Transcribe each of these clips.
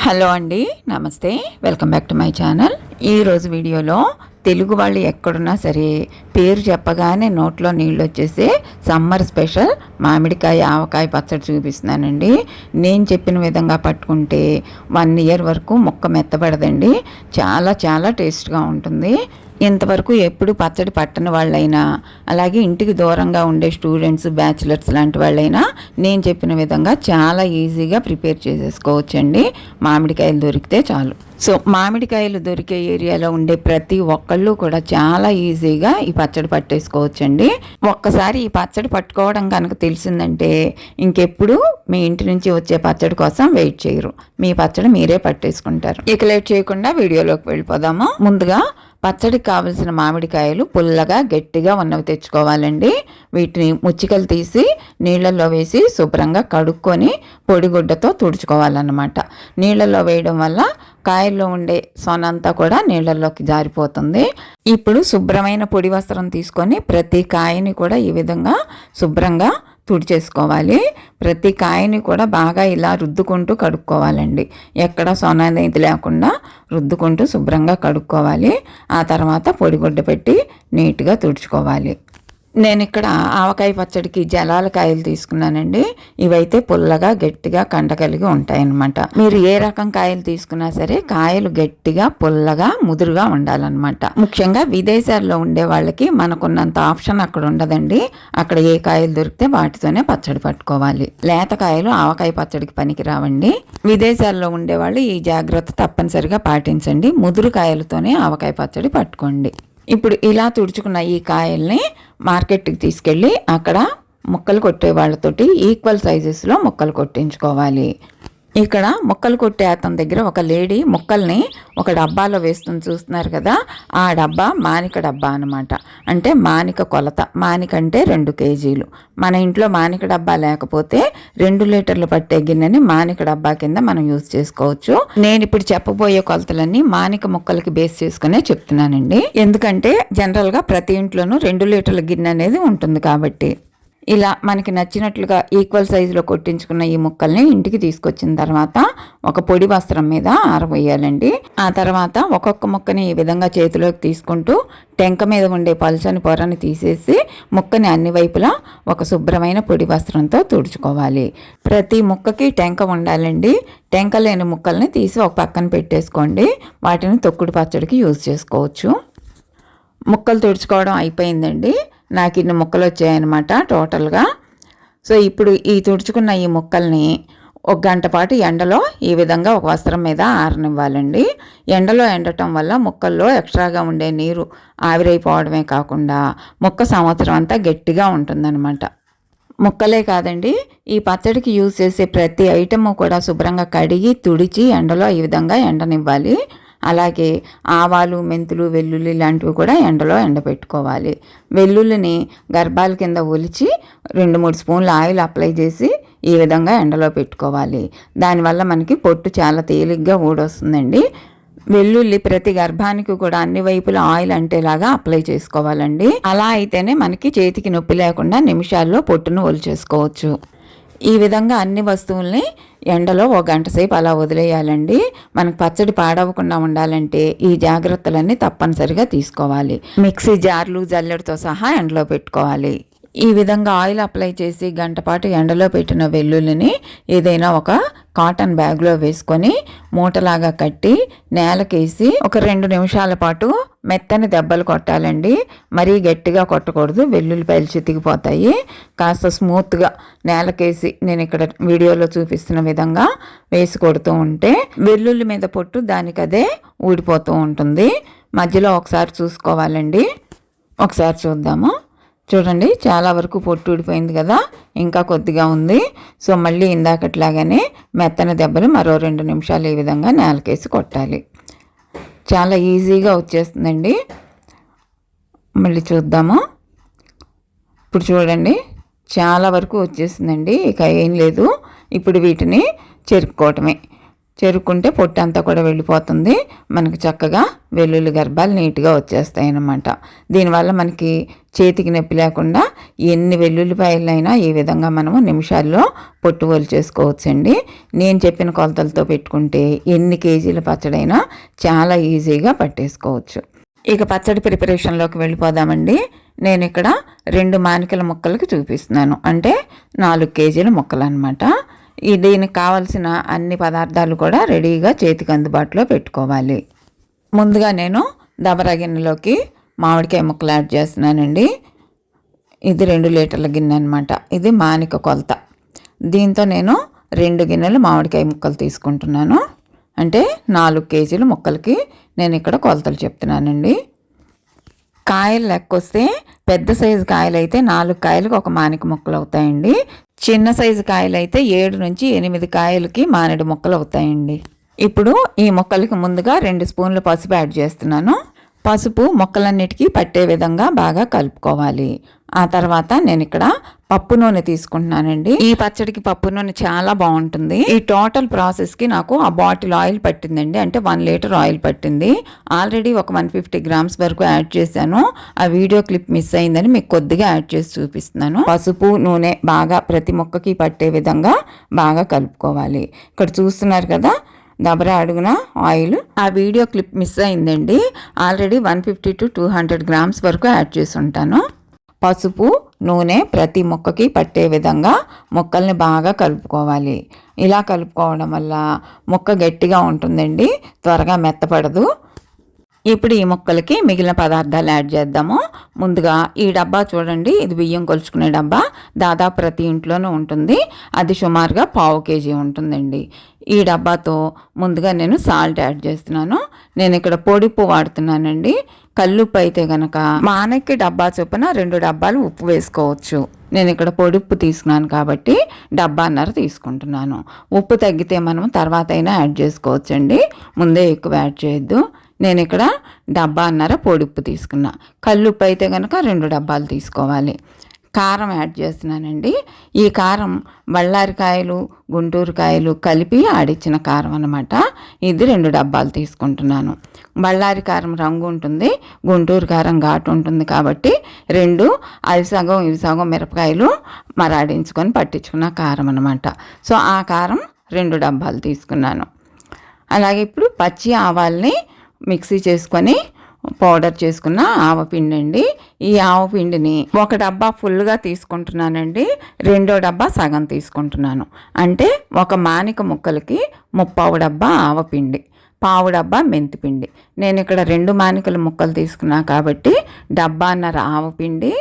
Hello అండి, నమస్తే. Welcome back to my channel. ఈరోజు వీడియోలో తెలుగు వాళ్ళు ఎక్కడున్నా సరే పేరు చెప్పగానే నోట్లో నీళ్ళు వచ్చేసే సమ్మర్ స్పెషల్ మామిడికాయ ఆవకాయ పచ్చడి చూపిస్తున్నానండి. నేను చెప్పిన విధంగా పట్టుకుంటే 1 ఇయర్ వరకు ముక్క మెత్తబడదండి. చాలా చాలా టేస్ట్గా ఉంటుంది. ఇంతవరకు ఎప్పుడు పచ్చడి పట్టని వాళ్ళైనా, అలాగే ఇంటికి దూరంగా ఉండే స్టూడెంట్స్, బ్యాచిలర్స్ లాంటి వాళ్ళైనా నేను చెప్పిన విధంగా చాలా ఈజీగా ప్రిపేర్ చేసేసుకోవచ్చండి. మామిడికాయలు దొరికితే చాలు. సో మామిడికాయలు దొరికే ఏరియాలో ఉండే ప్రతి ఒక్కళ్ళు కూడా చాలా ఈజీగా ఈ పచ్చడి పట్టేసుకోవచ్చండి. ఒక్కసారి ఈ పచ్చడి పట్టుకోవడం కనుక తెలిసిందంటే ఇంకెప్పుడు మీ ఇంటి నుంచి వచ్చే పచ్చడి కోసం వెయిట్ చేయరు. మీ పచ్చడి మీరే పట్టేసుకుంటారు. ఇక లేట్ చేయకుండా వీడియోలోకి వెళ్ళిపోదాము. ముందుగా పచ్చడికి కావలసిన మామిడికాయలు పుల్లగా గట్టిగా ఉన్నవి తెచ్చుకోవాలండి. వీటిని ముచ్చికలు తీసి నీళ్ళల్లో వేసి శుభ్రంగా కడుక్కొని పొడిగుడ్డతో తుడుచుకోవాలన్నమాట. నీళ్ళల్లో వేయడం వల్ల కాయల్లో ఉండే సొనంతా కూడా నీళ్ళల్లోకి జారిపోతుంది. ఇప్పుడు శుభ్రమైన పొడి వస్త్రం తీసుకొని ప్రతి కాయని కూడా ఈ విధంగా శుభ్రంగా తుడిచేసుకోవాలి. ప్రతి కాయని కూడా బాగా ఇలా రుద్దుకుంటూ కడుక్కోవాలండి. ఎక్కడ సొన అనేది లేకుండా రుద్దుకుంటూ శుభ్రంగా కడుక్కోవాలి. ఆ తర్వాత పొడిగుడ్డ పెట్టి నీట్గా తుడుచుకోవాలి. నేను ఇక్కడ ఆవకాయ పచ్చడికి జలాల కాయలు తీసుకున్నానండి. ఇవైతే పుల్లగా గట్టిగా కండ కలిగి ఉంటాయన్నమాట. మీరు ఏ రకం కాయలు తీసుకున్నా సరే కాయలు గట్టిగా పుల్లగా ముదురుగా ఉండాలన్నమాట. ముఖ్యంగా విదేశాల్లో ఉండే వాళ్ళకి మనకున్నంత ఆప్షన్ అక్కడ ఉండదండి. అక్కడ ఏ కాయలు దొరికితే వాటితోనే పచ్చడి పట్టుకోవాలి. లేత కాయలు ఆవకాయ పచ్చడికి పనికి రావండి. విదేశాల్లో ఉండేవాళ్ళు ఈ జాగ్రత్త తప్పనిసరిగా పాటించండి. ముదురు కాయలతోనే ఆవకాయ పచ్చడి పట్టుకోండి. ఇప్పుడు ఇలా తుడుచుకున్న ఈ కాయల్ని మార్కెట్కి తీసుకెళ్ళి అక్కడ ముక్కలు కొట్టే వాళ్ళతోటి ఈక్వల్ సైజెస్లో ముక్కలు కొట్టించుకోవాలి. ఇక్కడ ముక్కలు కొట్టే అతని దగ్గర ఒక లేడీ ముక్కల్ని ఒక డబ్బాలో వేస్తుంది, చూస్తున్నారు కదా. ఆ డబ్బా మానిక డబ్బా అనమాట. అంటే మానిక కొలత. మానిక అంటే 2 కేజీలు. మన ఇంట్లో మానిక డబ్బా లేకపోతే 2 లీటర్లు పట్టే గిన్నెని మానిక డబ్బా కింద మనం యూజ్ చేసుకోవచ్చు. నేను ఇప్పుడు చెప్పబోయే కొలతలన్నీ మానిక ముక్కలకి బేస్ చేసుకునే చెప్తున్నానండి. ఎందుకంటే జనరల్గా ప్రతి ఇంట్లోనూ 2 లీటర్ల గిన్నె అనేది ఉంటుంది కాబట్టి. ఇలా మనకి నచ్చినట్లుగా ఈక్వల్ సైజులో కొట్టించుకున్న ఈ ముక్కల్ని ఇంటికి తీసుకొచ్చిన తర్వాత ఒక పొడి వస్త్రం మీద ఆరబోయాలండి. ఆ తర్వాత ఒక్కొక్క ముక్కని ఈ విధంగా చేతిలోకి తీసుకుంటూ టెంక మీద ఉండే పలుచని పొరని తీసేసి ముక్కని అన్ని వైపులా ఒక శుభ్రమైన పొడి వస్త్రంతో తుడుచుకోవాలి. ప్రతి ముక్కకి టెంక ఉండాలండి. టెంక లేని ముక్కల్ని తీసి ఒక పక్కన పెట్టేసుకోండి. వాటిని తొక్కుడు పచ్చడికి యూజ్ చేసుకోవచ్చు. ముక్కలు తుడుచుకోవడం అయిపోయిందండి. నాకు ఇన్ని ముక్కలు వచ్చాయన్నమాట టోటల్గా. సో ఇప్పుడు ఈ తుడుచుకున్న ఈ ముక్కల్ని 1 గంట పాటు ఎండలో ఈ విధంగా ఒక వస్త్రం మీద ఆరనివ్వాలండి. ఎండలో ఎండటం వల్ల ముక్కల్లో ఎక్స్ట్రాగా ఉండే నీరు ఆవిరైపోవడమే కాకుండా ముక్క సంవత్సరం అంతా గట్టిగా ఉంటుందన్నమాట. ముక్కలే కాదండి, ఈ పచ్చడికి యూజ్ చేసే ప్రతి ఐటము కూడా శుభ్రంగా కడిగి తుడిచి ఎండలో ఈ విధంగా ఎండనివ్వాలి. అలాగే ఆవాలు, మెంతులు, వెల్లుల్లి లాంటివి కూడా ఎండలో ఎండబెట్టుకోవాలి. వెల్లుల్లిని గర్భాల కింద ఒలిచి 2-3 స్పూన్ల ఆయిల్ అప్లై చేసి ఈ విధంగా ఎండలో పెట్టుకోవాలి. దానివల్ల మనకి పొట్టు చాలా తేలిగ్గా ఊడొస్తుందండి. వెల్లుల్లి ప్రతి గర్భానికి కూడా అన్ని వైపులా ఆయిల్ అంటేలాగా అప్లై చేసుకోవాలండి. అలా అయితేనే మనకి చేతికి నొప్పి లేకుండా నిమిషాల్లో పొట్టును ఒలిచేసుకోవచ్చు. ఈ విధంగా అన్ని వస్తువుల్ని ఎండలో 1 గంట సేపు అలా వదిలేయాలండి. మనకు పచ్చడి పాడవకుండా ఉండాలంటే ఈ జాగ్రత్తలన్నీ తప్పనిసరిగా తీసుకోవాలి. మిక్సీ జార్లు, జల్లెడతో సహా ఎండలో పెట్టుకోవాలి. ఈ విధంగా ఆయిల్ అప్లై చేసి 1 గంట పాటు ఎండలో పెట్టిన వెల్లుల్లిని ఏదైనా ఒక కాటన్ బ్యాగ్లో వేసుకొని మూటలాగా కట్టి నేలకేసి ఒక 2 నిమిషాల పాటు మెత్తని దెబ్బలు కొట్టాలండి. మరీ గట్టిగా కొట్టకూడదు, వెల్లుల్లిపాయలు చితికిపోతాయి. కాస్త స్మూత్గా నేలకేసి నేను ఇక్కడ వీడియోలో చూపిస్తున్న విధంగా వేసి కొడుతూ ఉంటే వెల్లుల్లి మీద పొట్టు దానికదే ఊడిపోతూ ఉంటుంది. మధ్యలో ఒకసారి చూసుకోవాలండి. ఒకసారి చూద్దాము. చూడండి, చాలా వరకు పొట్టు ఊడిపోయింది కదా, ఇంకా కొద్దిగా ఉంది. సో మళ్ళీ ఇందాకట్లాగానే మెత్తని దెబ్బలు మరో 2 నిమిషాలు ఈ విధంగా నేలకేసి కొట్టాలి. చాలా ఈజీగా వచ్చేస్తుందండి. మళ్ళీ చూద్దాము. ఇప్పుడు చూడండి, చాలా వరకు వచ్చేసిందండి. ఇక ఏం లేదు. ఇప్పుడు వీటిని చెరుక్కోవటమే. చెరుక్కుంటే పొట్టు అంతా కూడా వెళ్ళిపోతుంది. మనకి చక్కగా వెల్లుల్లి గర్భాలు నీట్గా వచ్చేస్తాయి అన్నమాట. దీనివల్ల మనకి చేతికి నొప్పి లేకుండా ఎన్ని వెల్లుల్లిపాయలైనా ఈ విధంగా మనము నిమిషాల్లో పొట్టు చేసుకోవచ్చండి. నేను చెప్పిన కొలతలతో పెట్టుకుంటే ఎన్ని కేజీల పచ్చడైనా చాలా ఈజీగా పట్టేసుకోవచ్చు. ఇక పచ్చడి ప్రిపరేషన్లోకి వెళ్ళిపోదామండి. నేను ఇక్కడ 2 మానికల ముక్కలకి చూపిస్తున్నాను, అంటే 4 కేజీల ముక్కలు అనమాట. దీనికి కావాల్సిన అన్ని పదార్థాలు కూడా రెడీగా చేతికి అందుబాటులో పెట్టుకోవాలి. ముందుగా నేను దబరా గిన్నెలోకి మామిడికాయ ముక్కలు యాడ్ చేస్తున్నానండి. ఇది 2 లీటర్ల గిన్నె అనమాట. ఇది మానిక కొలత. దీంతో నేను 2 గిన్నెలు మామిడికాయ ముక్కలు తీసుకుంటున్నాను. అంటే 4 కేజీల ముక్కలకి నేను ఇక్కడ కొలతలు చెప్తున్నానండి. కాయలు లెక్కొస్తే పెద్ద సైజు కాయలు అయితే 4 కాయలకు ఒక మానిక ముక్కలు అవుతాయండి. చిన్న సైజు కాయలు అయితే 7 నుంచి 8 కాయలకి మానేడు ముక్కలు అవుతాయండి. ఇప్పుడు ఈ ముక్కలకి ముందుగా 2 స్పూన్ల పసుపు యాడ్ చేస్తున్నాను. పసుపు ముక్కలన్నిటికీ పట్టే విధంగా బాగా కలుపుకోవాలి. ఆ తర్వాత నేను ఇక్కడ పప్పు నూనె తీసుకుంటున్నానండి. ఈ పచ్చడికి పప్పు నూనె చాలా బాగుంటుంది. ఈ టోటల్ ప్రాసెస్కి నాకు ఆ బాటిల్ ఆయిల్ పట్టిందండి, అంటే 1 లీటర్ ఆయిల్ పట్టింది. ఆల్రెడీ ఒక 150 గ్రామ్స్ వరకు యాడ్ చేశాను. ఆ వీడియో క్లిప్ మిస్ అయిందని మీకు కొద్దిగా యాడ్ చేసి చూపిస్తున్నాను. పసుపు నూనె బాగా ప్రతి ముక్కకి పట్టే విధంగా బాగా కలుపుకోవాలి. ఇక్కడ చూస్తున్నారు కదా దబరా అడుగున ఆయిల్. ఆ వీడియో క్లిప్ మిస్ అయిందండి. ఆల్రెడీ 150 to 200 గ్రామ్స్ వరకు యాడ్ చేసి ఉంటాను. పసుపు నూనె ప్రతి ముక్కకి పట్టే విధంగా ముక్కల్ని బాగా కలుపుకోవాలి. ఇలా కలుపుకోవడం వల్ల ముక్క గట్టిగా ఉంటుందండి, త్వరగా మెత్తపడదు. ఇప్పుడు ఈ ముక్కలకి మిగిలిన పదార్థాలు యాడ్ చేద్దాము. ముందుగా ఈ డబ్బా చూడండి, ఇది బియ్యం కొలుచుకునే డబ్బా. దాదాపు ప్రతి ఇంట్లోనూ ఉంటుంది. అది సుమారుగా 1/2 కేజీ ఉంటుందండి. ఈ డబ్బాతో ముందుగా నేను సాల్ట్ యాడ్ చేస్తున్నాను. నేను ఇక్కడ పొడి ఉప్పు వాడుతున్నానండి. కల్లుప్పు అయితే కనుక మానకి డబ్బా చొప్పున 2 డబ్బాలు ఉప్పు వేసుకోవచ్చు. నేను ఇక్కడ పొడి ఉప్పు తీసుకున్నాను కాబట్టి 1.5 డబ్బా తీసుకుంటున్నాను. ఉప్పు తగ్గితే మనం తర్వాత అయినా యాడ్ చేసుకోవచ్చండి, ముందే ఎక్కువ యాడ్ చేయొద్దు. నేను ఇక్కడ 1.5 డబ్బా పొడి ఉప్పు తీసుకున్నా. కల్లుప్పు అయితే కనుక 2 డబ్బాలు తీసుకోవాలి. కారం యాడ్ చేస్తున్నానండి. ఈ కారం బళ్ళారికాయలు గుంటూరు కాయలు కలిపి ఆడిచ్చిన కారం అన్నమాట. ఇది 2 డబ్బాలు తీసుకుంటున్నాను. బళ్ళారి కారం రంగు ఉంటుంది, గుంటూరు కారం ఘాటు ఉంటుంది కాబట్టి 2 అవి సగం ఇవి సగం మిరపకాయలు మరాడించుకొని పట్టించుకున్న కారం అన్నమాట. సో ఆ కారం 2 డబ్బాలు తీసుకున్నాను. అలాగే ఇప్పుడు పచ్చి ఆవాల్ని మిక్సీ చేసుకొని పౌడర్ చేసుకున్న ఆవపిండి అండి. ఈ ఆవపిండిని 1 డబ్బా ఫుల్గా తీసుకుంటున్నానండి, 2వ డబ్బా సగం తీసుకుంటున్నాను. అంటే 1 మానిక ముక్కలకి 3/4 డబ్బా ఆవపిండి, 1/4 డబ్బా మెంతిపిండి. నేను ఇక్కడ 2 మానికల ముక్కలు తీసుకున్నా కాబట్టి 1.5 డబ్బా ఆవపిండి,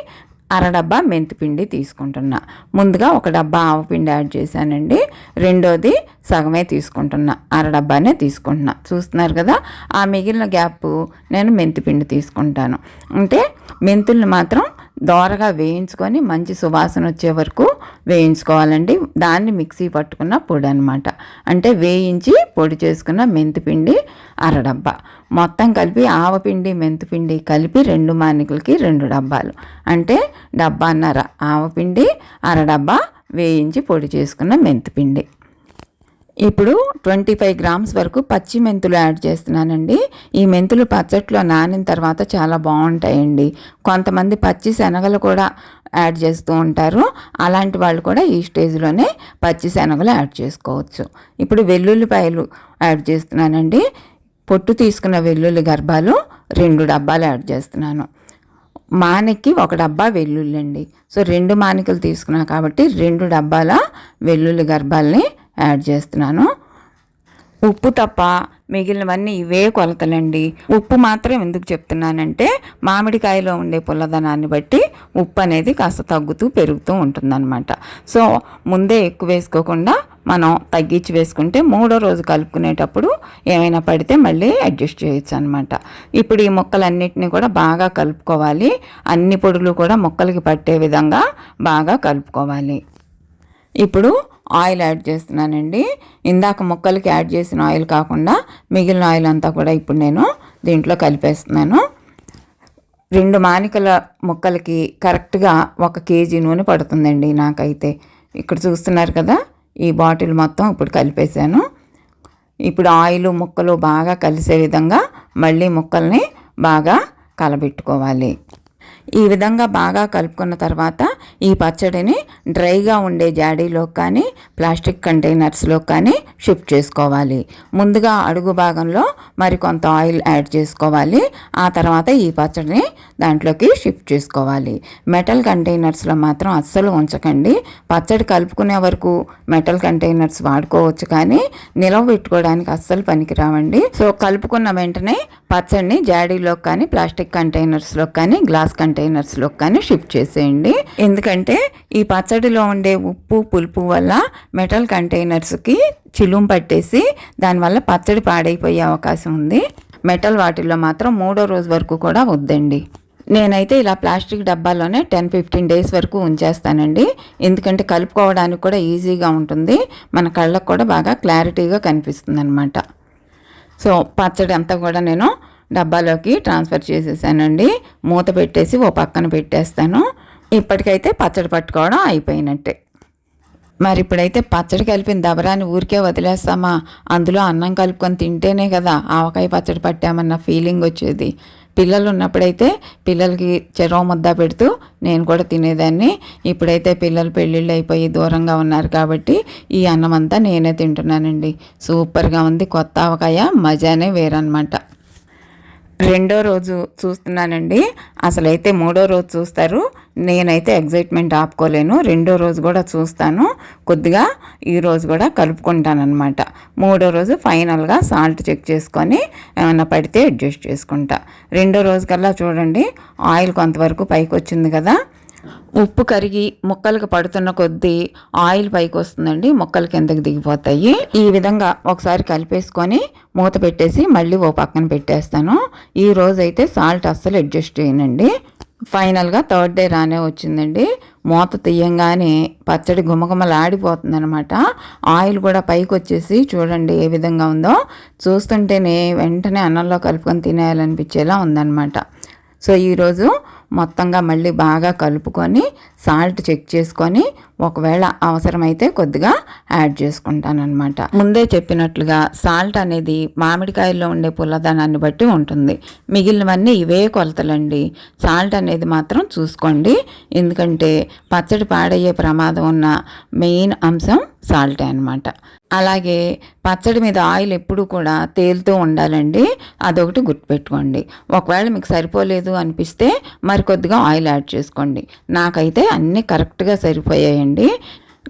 1/2 డబ్బా మెంతిపిండి తీసుకుంటున్నా. ముందుగా 1 డబ్బా ఆవపిండి యాడ్ చేశానండి, రెండోది సగమే తీసుకుంటున్నా, 1/2 డబ్బానే తీసుకుంటున్నా. చూస్తున్నారు కదా, ఆ మిగిలిన గ్యాప్ నేను మెంతిపిండి తీసుకుంటాను. అంటే మెంతుల్ని మాత్రం దోరగా వేయించుకొని మంచి సువాసన వచ్చే వరకు వేయించుకోవాలండి. దాన్ని మిక్సీ పట్టుకున్న పొడి అనమాట. అంటే వేయించి పొడి చేసుకున్న మెంతిపిండి 1/2 డబ్బా, మొత్తం కలిపి ఆవపిండి మెంతిపిండి కలిపి 2 మానికలకి 2 డబ్బాలు, అంటే 1.5 డబ్బా ఆవపిండి, 1/2 డబ్బా వేయించి పొడి చేసుకున్న మెంతిపిండి. ఇప్పుడు 25 గ్రామ్స్ వరకు పచ్చి మెంతులు యాడ్ చేస్తున్నానండి. ఈ మెంతులు పచ్చట్లో నానిన తర్వాత చాలా బాగుంటాయండి. కొంతమంది పచ్చి శనగలు కూడా యాడ్ చేస్తూ ఉంటారు. అలాంటి వాళ్ళు కూడా ఈ స్టేజ్లోనే పచ్చి శనగలు యాడ్ చేసుకోవచ్చు. ఇప్పుడు వెల్లుల్లిపాయలు యాడ్ చేస్తున్నానండి. పొట్టు తీసుకున్న వెల్లుల్లి గర్భాలు 2 డబ్బాలు యాడ్ చేస్తున్నాను. మానకి 1 డబ్బా వెల్లుల్లి అండి. సో 2 మానికలు తీసుకున్నా కాబట్టి 2 డబ్బాల వెల్లుల్లి గర్భాలని యాడ్ చేస్తున్నాను. ఉప్పు తప్ప మిగిలినవన్నీ ఇవే కొలతలండి. ఉప్పు మాత్రం ఎందుకు చెప్తున్నానంటే మామిడికాయలో ఉండే పుల్లదనాన్ని బట్టి ఉప్పు అనేది కాస్త తగ్గుతూ పెరుగుతూ ఉంటుందన్నమాట. సో ముందే ఎక్కువ వేసుకోకుండా మనం తగ్గించి వేసుకుంటే 3వ రోజు కలుపుకునేటప్పుడు ఏమైనా పడితే మళ్ళీ అడ్జస్ట్ చేయొచ్చు అనమాట. ఇప్పుడు ఈ ముక్కలన్నిటిని కూడా బాగా కలుపుకోవాలి. అన్ని పొడులు కూడా ముక్కలకి పట్టే విధంగా బాగా కలుపుకోవాలి. ఇప్పుడు ఆయిల్ యాడ్ చేస్తున్నానండి. ఇందాక ముక్కలకి యాడ్ చేసిన ఆయిల్ కాకుండా మిగిలిన ఆయిల్ అంతా కూడా ఇప్పుడు నేను దీంట్లో కలిపేస్తున్నాను. 2 మానికల ముక్కలకి కరెక్ట్గా 1 కేజీ నూనె పడుతుందండి నాకైతే. ఇక్కడ చూస్తున్నారు కదా, ఈ బాటిల్ మొత్తం ఇప్పుడు కలిపేశాను. ఇప్పుడు ఆయిల్ ముక్కలు బాగా కలిసే విధంగా మళ్ళీ ముక్కల్ని బాగా కలబెట్టుకోవాలి. ఈ విధంగా బాగా కలుపుకున్న తర్వాత ఈ పచ్చడిని డ్రైగా ఉండే జాడీలో కానీ ప్లాస్టిక్ కంటైనర్స్లో కానీ షిఫ్ట్ చేసుకోవాలి. ముందుగా అడుగు భాగంలో మరికొంత ఆయిల్ యాడ్ చేసుకోవాలి. ఆ తర్వాత ఈ పచ్చడిని దాంట్లోకి షిఫ్ట్ చేసుకోవాలి. మెటల్ కంటైనర్స్లో మాత్రం అస్సలు ఉంచకండి. పచ్చడి కలుపుకునే వరకు మెటల్ కంటైనర్స్ వాడుకోవచ్చు, కానీ నిలవ పెట్టుకోవడానికి అస్సలు పనికిరావండి. సో కలుపుకున్న వెంటనే పచ్చడిని జాడీలో కానీ ప్లాస్టిక్ కంటైనర్స్లో కానీ గ్లాస్ కంటైనర్స్లో కానీ షిఫ్ట్ చేసేయండి. ఎందుకంటే ఈ పచ్చడిలో ఉండే ఉప్పు పులుపు వల్ల మెటల్ కంటైనర్స్కి చిలుం పట్టేసి దానివల్ల పచ్చడి పాడైపోయే అవకాశం ఉంది. మెటల్ వాటిల్లో మాత్రం 3వ రోజు వరకు కూడా వద్దండి. నేనైతే ఇలా ప్లాస్టిక్ డబ్బాలోనే 10-15 డేస్ వరకు ఉంచేస్తానండి. ఎందుకంటే కలుపుకోవడానికి కూడా ఈజీగా ఉంటుంది, మన కళ్ళకు కూడా బాగా క్లారిటీగా కనిపిస్తుంది అనమాట. సో పచ్చడి అంతా కూడా నేను డబ్బాలోకి ట్రాన్స్ఫర్ చేసేసానండి. మూత పెట్టేసి ఓ పక్కన పెట్టేస్తాను. ఇప్పటికైతే పచ్చడి పట్టుకోవడం అయిపోయినట్టే. మరి ఇప్పుడైతే పచ్చడి కలిపిన దబరాన్ని ఊరికే వదిలేస్తామా? అందులో అన్నం కలుపుకొని తింటేనే కదా ఆవకాయ పచ్చడి పట్టామన్న ఫీలింగ్ వచ్చేది. పిల్లలు ఉన్నప్పుడైతే పిల్లలకి చెరవ ముద్ద పెడుతూ నేను కూడా తినేదాన్ని. ఇప్పుడైతే పిల్లలు పెళ్ళిళ్ళు అయిపోయి దూరంగా ఉన్నారు కాబట్టి ఈ అన్నం అంతా నేనే తింటున్నానండి. సూపర్గా ఉంది. కొత్త ఆవకాయ మజానే వేరనమాట. 2వ రోజు చూస్తున్నానండి. అసలైతే 3వ రోజు చూస్తారు. నేనైతే ఎగ్జైట్మెంట్ ఆపుకోలేను. 2వ రోజు కూడా చూస్తాను. కొద్దిగా ఈ రోజు కూడా కలుపుకుంటానమాట. 3వ రోజు ఫైనల్గా సాల్ట్ చెక్ చేసుకొని ఏమైనా పడితే అడ్జస్ట్ చేసుకుంటా. 2వ రోజు కల్లా చూడండి ఆయిల్ కొంతవరకు పైకి వచ్చింది కదా. ఉప్పు కరిగి ముక్కలకు పడుతున్న కొద్దీ ఆయిల్ పైకి వస్తుందండి, ముక్కలు కిందకి దిగిపోతాయి. ఈ విధంగా ఒకసారి కలిపేసుకొని మూత పెట్టేసి మళ్ళీ ఓ పక్కన పెట్టేస్తాను. ఈ రోజైతే సాల్ట్ అస్సలు అడ్జస్ట్ చేయనండి. ఫైనల్గా 3rd డే రానే వచ్చిందండి. మూత తీయంగానే పచ్చడి గుమగుమలాడిపోతుంది అనమాట. ఆయిల్ కూడా పైకి వచ్చేసి చూడండి ఏ విధంగా ఉందో. చూస్తుంటేనే వెంటనే అన్నంలో కలుపుకొని తినేయాలనిపించేలా ఉందన్నమాట. సో ఈరోజు మొత్తంగా మళ్ళీ బాగా కలుపుకొని సాల్ట్ చెక్ చేసుకొని ఒకవేళ అవసరమైతే కొద్దిగా యాడ్ చేసుకుంటానన్నమాట. ముందే చెప్పినట్లుగా సాల్ట్ అనేది మామిడికాయల్లో ఉండే పుల్లదనాన్ని బట్టి ఉంటుంది. మిగిలినవన్నీ ఇవే కొలతలండి. సాల్ట్ అనేది మాత్రం చూసుకోండి. ఎందుకంటే పచ్చడి పాడయ్యే ప్రమాదం ఉన్న మెయిన్ అంశం సాల్టే అనమాట. అలాగే పచ్చడి మీద ఆయిల్ ఎప్పుడు కూడా తేలుతూ ఉండాలండి. అదొకటి గుర్తుపెట్టుకోండి. ఒకవేళ మీకు సరిపోలేదు అనిపిస్తే మరి కొద్దిగా ఆయిల్ యాడ్ చేసుకోండి. నాకైతే అన్నీ కరెక్ట్గా సరిపోయాయండి.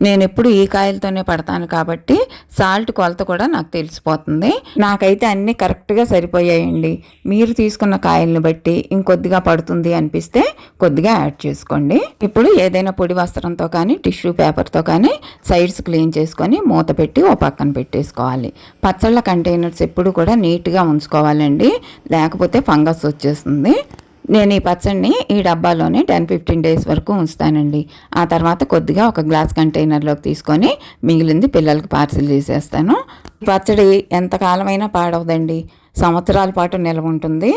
నేను ఎప్పుడు ఈ కాయలతోనే పడతాను కాబట్టి సాల్ట్ కొలత కూడా నాకు తెలిసిపోతుంది. నాకైతే అన్నీ కరెక్ట్గా సరిపోయాయండి. మీరు తీసుకున్న కాయల్ని బట్టి ఇంకొద్దిగా పడుతుంది అనిపిస్తే కొద్దిగా యాడ్ చేసుకోండి. ఇప్పుడు ఏదైనా పొడి వస్త్రంతో కానీ టిష్యూ పేపర్తో కానీ సైడ్స్ క్లీన్ చేసుకొని మూత పెట్టి ఓ పక్కన పెట్టేసుకోవాలి. పచ్చళ్ళ కంటైనర్స్ ఎప్పుడు కూడా నీట్గా ఉంచుకోవాలండి, లేకపోతే ఫంగస్ వచ్చేస్తుంది. నేను ఈ పచ్చడిని ఈ డబ్బాలోనే 10-15 డేస్ వరకు ఉంచుతానండి. ఆ తర్వాత కొద్దిగా ఒక గ్లాస్ కంటైనర్లోకి తీసుకొని మిగిలింది పిల్లలకి పార్సిల్ చేసేస్తాను. పచ్చడి ఎంతకాలమైనా పాడవదండి, సంవత్సరాల పాటు నిల్వ ఉంటుంది.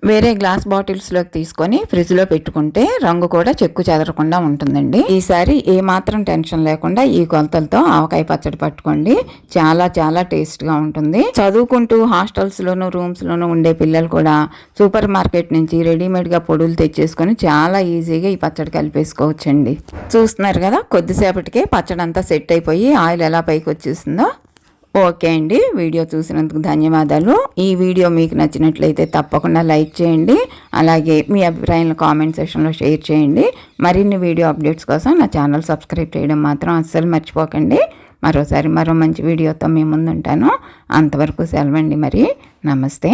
వేరే గ్లాస్ బాటిల్స్లోకి తీసుకొని ఫ్రిడ్జ్లో పెట్టుకుంటే రంగు కూడా చెక్కు చెదరకుండా ఉంటుందండి. ఈసారి ఏమాత్రం టెన్షన్ లేకుండా ఈ కొలతలతో ఆవకాయ పచ్చడి పట్టుకోండి. చాలా చాలా టేస్ట్గా ఉంటుంది. చదువుకుంటూ హాస్టల్స్లోనూ రూమ్స్లోనూ ఉండే పిల్లలు కూడా సూపర్ మార్కెట్ నుంచి రెడీమేడ్గా పొడులు తెచ్చేసుకొని చాలా ఈజీగా ఈ పచ్చడి కలిపేసుకోవచ్చండి. చూస్తున్నారు కదా, కొద్దిసేపటికే పచ్చడి అంతా సెట్ అయిపోయి ఆయిల్ ఎలా పైకి వచ్చేసిందో. ఓకే అండి, వీడియో చూసినందుకు ధన్యవాదాలు. ఈ వీడియో మీకు నచ్చినట్లయితే తప్పకుండా లైక్ చేయండి. అలాగే మీ అభిప్రాయాలను కామెంట్ సెక్షన్లో షేర్ చేయండి. మరిన్ని వీడియో అప్డేట్స్ కోసం నా ఛానల్ సబ్స్క్రైబ్ చేయడం మాత్రం అస్సలు మర్చిపోకండి. మరో మంచి వీడియోతో మీ ముందు ఉంటాను. అంతవరకు సెలవండి మరి. నమస్తే.